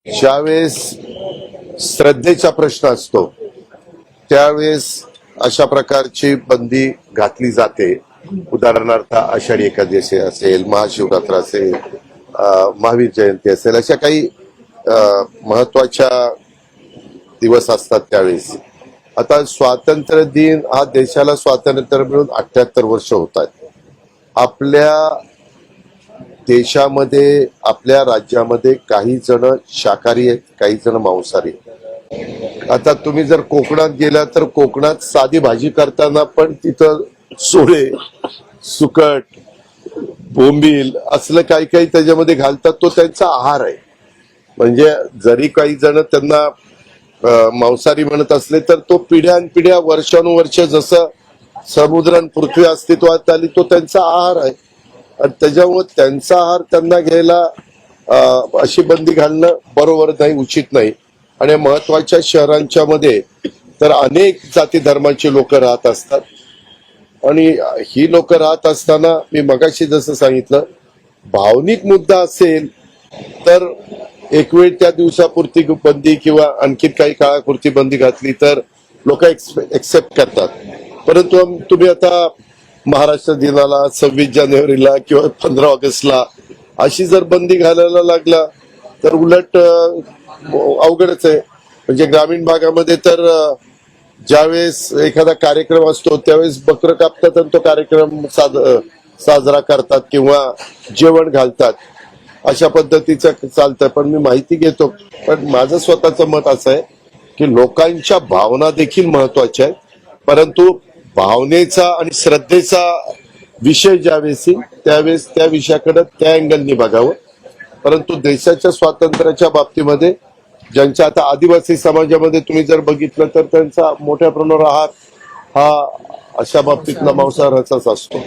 ज्यावेळेस श्रद्धेचा प्रश्न असतो त्यावेळेस अशा प्रकारची बंदी घातली जाते. उदाहरणार्थ आषाढी एकादशी असेल, महाशिवरात्र असेल, महावीर जयंती असेल, अशा काही महत्वाच्या दिवस असतात त्यावेळेस. आता स्वातंत्र्य दिन हा देशाला स्वातंत्र्य मिळून 78 वर्ष होत आहेत. आपल्या देशामध्ये, आपल्या राज्यामध्ये काही जण शाकाहारी आहेत, काही जण मांसाहारी आहेत. आता तुम्ही जर कोकणात गेला तर कोकणात साधी भाजी करताना पण तिथं सोळे, सुकट, बोंबील असलं काही काही त्याच्यामध्ये घालतात. तो त्यांचा आहार आहे. म्हणजे जरी काही जण त्यांना मांसाहारी म्हणत असले तर तो पिढ्यानपिढ्या वर्षानुवर्ष जसं समुद्र आणि पृथ्वी अस्तित्वात आली तो त्यांचा आहार आहे. आणि त्याच्यामुळे त्यांचा आहार त्यांना घ्यायला अशी बंदी घालणं बरोबर नाही, उचित नाही. आणि महत्वाच्या शहरांच्या मध्ये तर अनेक जाती धर्माची लोक राहत असतात. आणि ही लोक राहत असताना मी मगाशी जसं सांगितलं, भावनिक मुद्दा असेल तर एक वेळ त्या दिवसापुरती बंदी किंवा आणखी काही काळापुरती बंदी घातली तर लोक एक्सेप्ट करतात. परंतु तुम्ही आता महाराष्ट्र दिनाला, 26 जानेवारीला किंवा 15 ऑगस्टला अशी जर बंदी घालायला लागला तर उलट अवघडच आहे. म्हणजे ग्रामीण भागामध्ये तर ज्यावेळेस एखादा कार्यक्रम असतो त्यावेळेस बकरं कापतात आणि तो कार्यक्रम साजरा करतात किंवा जेवण घालतात. अशा पद्धतीचं चालतं. पण मी माहिती घेतो. पण माझं स्वतःचं मत असं आहे की लोकांच्या भावना देखील महत्वाच्या आहेत. परंतु भावनेचा आणि श्रद्धेचा विषय ज्यावेळेस त्यावेळेस त्या विषयाकडे त्या अँगलनी बघावं. परंतु देशाच्या स्वातंत्र्याच्या बाबतीमध्ये ज्यांच्या आता आदिवासी समाजामध्ये तुम्ही जर बघितलं तर त्यांचा मोठ्या प्रमाणावर आहार हा अशा बाबतीतला मांसाहाराचाच असतो.